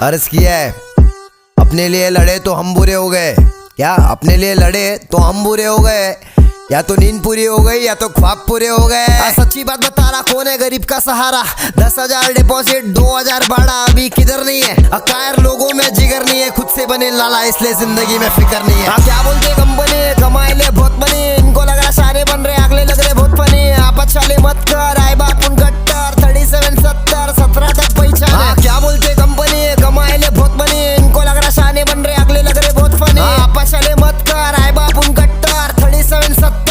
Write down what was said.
अर्ज किया है, अपने लिए लड़े तो हम बुरे हो गए। क्या अपने लिए लड़े तो हम बुरे हो गए? या तो नींद पूरी हो गई या तो ख्वाब पूरे हो गए। सच्ची बात बता रहा, कौन है गरीब का सहारा? 10,000 डिपॉजिट 2,000 भाड़ा, अभी किधर नहीं है। अकायर लोगों में जिगर नहीं है, खुद से बने लाला इसलिए जिंदगी में फिक्र नहीं है। क्या बोलते कंपनी कमाए ले बहुत बनी, इनको लग रहा सारे बन रहे, अगले लग रहे बहुत फनी। आप अच्छा ले मत कर, आए बात उनका